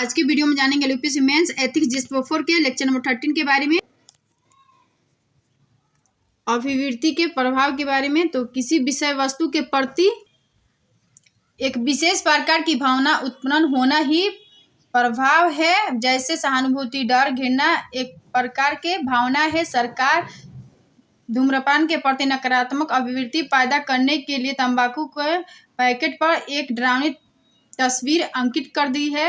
आज के वीडियो में जानेंगे यूपीएससी मेंस एथिक्स GS4 के लेक्चर नंबर 13 के बारे में, अभिवृत्ति के प्रभाव के बारे में। तो किसी विषय वस्तु के प्रति एक विशेष प्रकार की भावना उत्पन्न होना ही प्रभाव है। जैसे सहानुभूति, डर, घृणा एक प्रकार के भावना है। सरकार धूम्रपान के प्रति नकारात्मक अभिवृत्ति पैदा करने के लिए तंबाकू के पैकेट पर एक डरावनी तस्वीर अंकित कर दी है।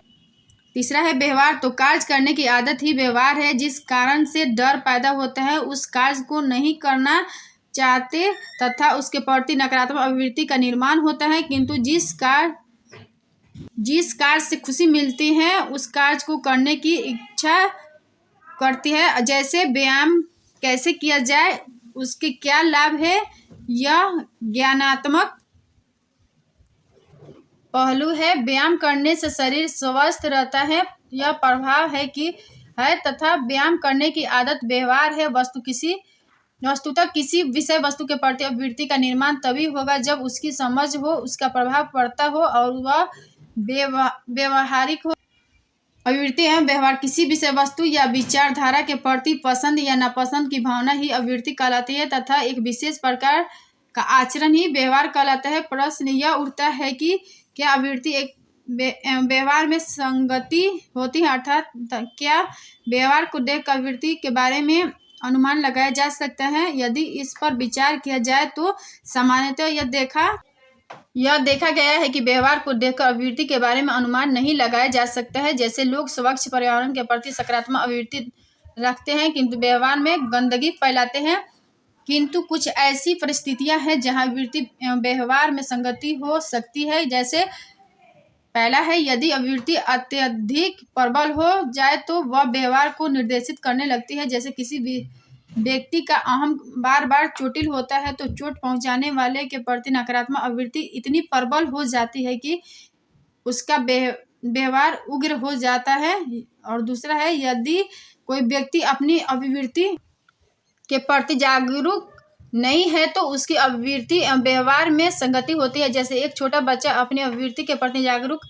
तीसरा है व्यवहार। तो कार्य करने की आदत ही व्यवहार है। जिस कारण से डर पैदा होता है उस कार्य को नहीं करना चाहते तथा उसके प्रति नकारात्मक अभिवृत्ति का निर्माण होता है। किंतु जिस कार्य से खुशी मिलती है उस कार्य को करने की इच्छा करती है। जैसे व्यायाम कैसे किया जाए, उसके क्या लाभ है, यह ज्ञानात्मक पहलू है। व्यायाम करने से शरीर स्वस्थ रहता है, यह प्रभाव है तथा व्यायाम करने की आदत व्यवहार है। वस्तुतः किसी विषय वस्तु के प्रति अभिवृत्ति का निर्माण तभी होगा जब उसकी समझ हो, उसका प्रभाव पड़ता हो और वह व्यवहारिक हो। अभिवृत्ति एवं व्यवहार किसी विषय वस्तु या विचारधारा के प्रति पसंद या नापसंद की भावना ही अभिवृत्ति कहलाती है तथा एक विशेष प्रकार का आचरण ही व्यवहार कहलाता है। प्रश्न यह उठता है कि क्या अभिवृत्ति एक व्यवहार में संगति होती है, अर्थात क्या व्यवहार को देख अभिवृत्ति के बारे में अनुमान लगाया जा सकता है। यदि इस पर विचार किया जाए तो सामान्यतः यह देखा गया है कि व्यवहार को देखकर अभिवृत्ति के बारे में अनुमान नहीं लगाया जा सकता है। जैसे लोग स्वच्छ पर्यावरण के प्रति सकारात्मक अभिवृत्ति रखते हैं किंतु व्यवहार में गंदगी फैलाते हैं। किंतु कुछ ऐसी परिस्थितियां हैं जहां अभिवृत्ति व्यवहार में संगति हो सकती है। जैसे पहला है, यदि अभिवृत्ति अत्यधिक प्रबल हो जाए तो वह व्यवहार को निर्देशित करने लगती है। जैसे किसी भी व्यक्ति का अहम बार बार चोटिल होता है तो चोट पहुंचाने वाले के प्रति नकारात्मक अभिवृत्ति इतनी प्रबल हो जाती है कि उसका व्यवहार उग्र हो जाता है। और दूसरा है, यदि कोई व्यक्ति अपनी अभिवृत्ति के प्रति जागरूक नहीं है तो उसकी अभिवृत्ति व्यवहार में संगति होती है। जैसे एक छोटा बच्चा अपनी अभिवृत्ति के प्रति जागरूक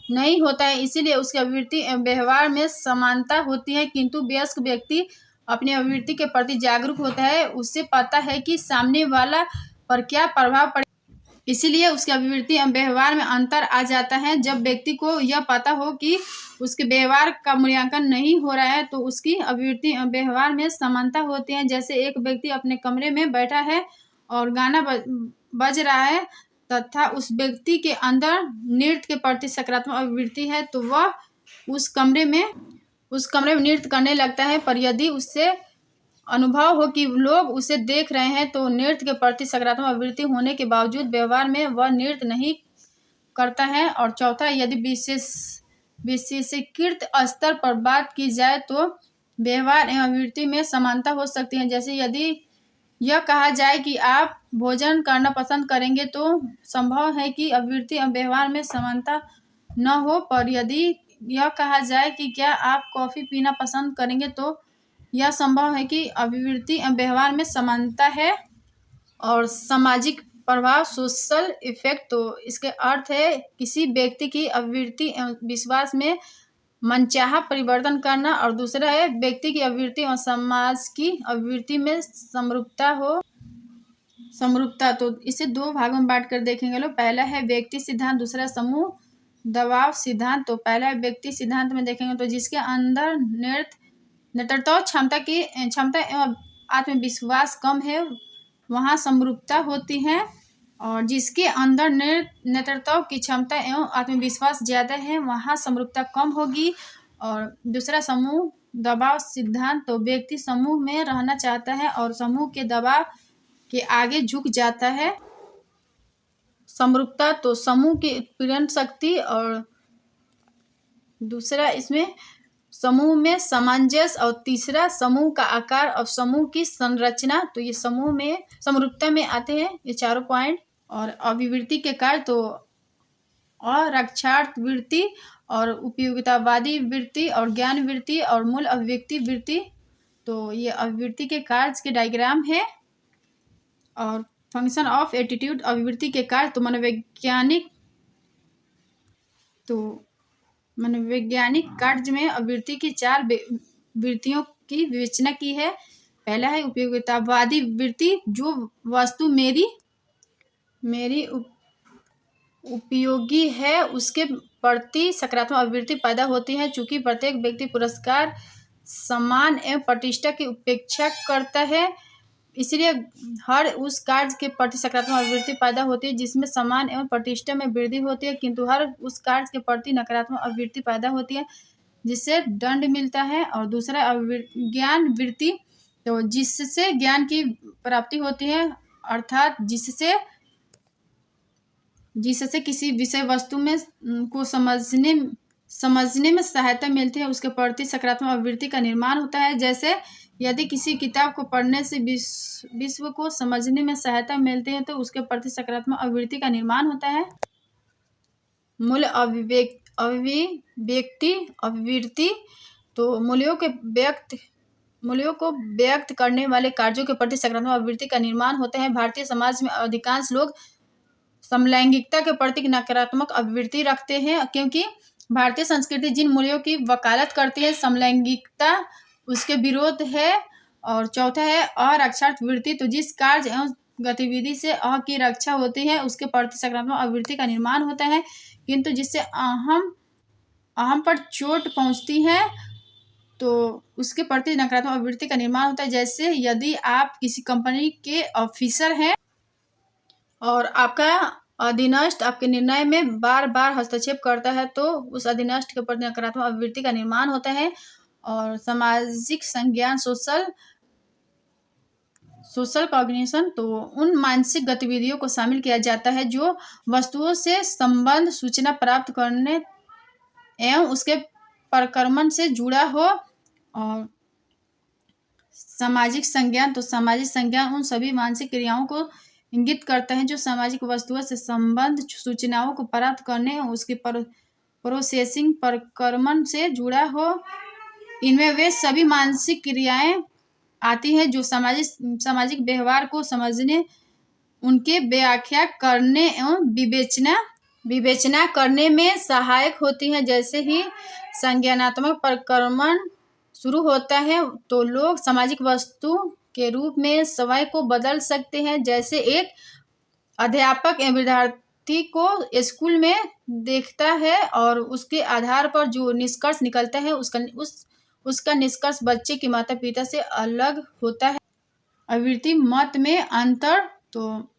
नहीं होता है, इसीलिए उसकी अभिवृत्ति व्यवहार में समानता होती है। किंतु वयस्क व्यक्ति अपनी अभिवृत्ति के प्रति जागरूक होता है, उससे पता है कि सामने वाला पर क्या प्रभाव पड़े, इसीलिए उसकी अभिवृत्ति व्यवहार में अंतर आ जाता है। जब व्यक्ति को यह पता हो कि उसके व्यवहार का मूल्यांकन नहीं हो रहा है तो उसकी अभिवृत्ति व्यवहार में समानता होती है। जैसे एक व्यक्ति अपने कमरे में बैठा है और गाना बज रहा है तथा उस व्यक्ति के अंदर नृत्य के प्रति सकारात्मक अभिवृत्ति है तो वह उस कमरे में नृत्य करने लगता है। पर यदि उससे अनुभव हो कि लोग उसे देख रहे हैं तो नृत्य के प्रति सकारात्मक अभिवृत्ति होने के बावजूद व्यवहार में वह नृत्य नहीं करता है। और चौथा, यदि विशेषीकृत स्तर पर बात की जाए तो व्यवहार एवं अभिवृत्ति में समानता हो सकती है। जैसे यदि यह कहा जाए कि आप भोजन करना पसंद करेंगे तो संभव है कि अभिवृत्ति एवं व्यवहार में समानता न हो। पर यदि यह कहा जाए कि क्या आप कॉफ़ी पीना पसंद करेंगे तो यह संभव है कि अभिवृत्ति व्यवहार में समानता है। और सामाजिक प्रभाव, सोशल इफेक्ट, तो इसके अर्थ है किसी व्यक्ति की अभिवृत्ति विश्वास में मनचाहा परिवर्तन करना। और दूसरा है व्यक्ति की अभिवृत्ति और समाज की अभिवृत्ति में समरूपता। तो इसे दो भागों में बांट कर देखेंगे लोग। पहला है व्यक्ति सिद्धांत, दूसरा समूह दबाव सिद्धांत। तो पहला व्यक्ति सिद्धांत में देखेंगे तो जिसके अंदर नेतृत्व क्षमता एवं आत्मविश्वास कम है वहाँ समरूपता होती है, और जिसके अंदर नेतृत्व की क्षमता एवं आत्मविश्वास ज़्यादा है वहाँ समरूपता कम होगी। और दूसरा समूह दबाव सिद्धांत। तो व्यक्ति समूह में रहना चाहता है और समूह के दबाव के आगे झुक जाता है। समरूपता तो समूह की उत्पीड़न शक्ति, और दूसरा इसमें समूह में सामंजस्य, और तीसरा समूह का आकार और समूह की संरचना। तो ये समूह में समरूपता में आते हैं ये चारों पॉइंट। और अभिवृत्ति के कार्य तो अरक्षार्थ वृत्ति और उपयोगितावादी वृत्ति और ज्ञान वृत्ति और मूल अभिव्यक्ति वृत्ति। तो ये अभिवृत्ति के कार्य के डायग्राम है। और फंक्शन ऑफ एटीट्यूड, अभिवृत्ति के कार्य तो मनोवैज्ञानिक। तो मनोवैज्ञानिक कार्य में आवृत्ति की 4 वृत्तियों की विवेचना की है। पहला है उपयोगितावादी वृत्ति, जो वस्तु मेरी उपयोगी है उसके प्रति सकारात्मक आवृत्ति पैदा होती है। चूंकि प्रत्येक व्यक्ति पुरस्कार, सम्मान एवं प्रतिष्ठा की उपेक्षा करता है, इसलिए हर उस कार्य के प्रति सकारात्मक आवृत्ति पैदा होती है जिसमें सम्मान एवं प्रतिष्ठा में वृद्धि होती है, किंतु हर उस कार्य के प्रति नकारात्मक आवृत्ति पैदा होती है जिससे दंड मिलता है। और दूसरा ज्ञान वृत्ति, तो जिससे ज्ञान की प्राप्ति होती है, अर्थात जिससे किसी विषय वस्तु में को समझने में सहायता मिलती है, उसके प्रति सकारात्मक आवृत्ति का निर्माण होता है। जैसे यदि किसी किताब को पढ़ने से विश्व को समझने में सहायता मिलती है तो उसके प्रति सकारात्मक आवृत्ति का निर्माण होता है। मूल्य अभिव्यक्ति आवृत्ति, तो मूल्यों को व्यक्त करने वाले कार्यों के प्रति सकारात्मक आवृत्ति का निर्माण होता है। भारतीय समाज में अधिकांश लोग समलैंगिकता के प्रति नकारात्मक आवृत्ति रखते हैं, क्योंकि भारतीय संस्कृति जिन मूल्यों की वकालत करती है, समलैंगिकता उसके विरोध है। और चौथा है अरक्षार्थ वृत्ति, तो जिस कार्य एवं गतिविधि से अ की रक्षा होती है उसके प्रति सकारात्मक आवृत्ति का निर्माण होता है, किंतु जिससे अहम पर चोट पहुंचती है तो उसके प्रति नकारात्मक आवृत्ति का निर्माण होता है। जैसे यदि आप किसी कंपनी के ऑफिसर हैं और आपका अधीनस्थ आपके निर्णय में बार बार हस्तक्षेप करता है तो उस अधीनस्थ के प्रति नकारात्मक आवृत्ति का निर्माण होता है। और सामाजिक संज्ञान सोशल कॉग्निशन, तो उन मानसिक गतिविधियों को शामिल किया जाता है जो वस्तुओं से संबंध सूचना प्राप्त करने एवं उसके प्रक्रमण से जुड़ा हो। और सामाजिक संज्ञान, तो सामाजिक संज्ञान उन सभी मानसिक क्रियाओं को इंगित करता है जो सामाजिक वस्तुओं से संबंध सूचनाओं को प्राप्त करने और उसके प्रोसेसिंग प्रक्रमण से जुड़ा हो। इनमें वे सभी मानसिक क्रियाएं आती हैं जो सामाजिक व्यवहार को समझने, उनके व्याख्या करने एवं विवेचना करने में सहायक होती हैं। जैसे ही संज्ञानात्मक प्रक्रमण शुरू होता है तो लोग सामाजिक वस्तु के रूप में स्वयं को बदल सकते हैं। जैसे एक अध्यापक विद्यार्थी को स्कूल में देखता है और उसके आधार पर जो निष्कर्ष निकलता है उसका निष्कर्ष बच्चे के माता पिता से अलग होता है। आवृत्ति मत में अंतर, तो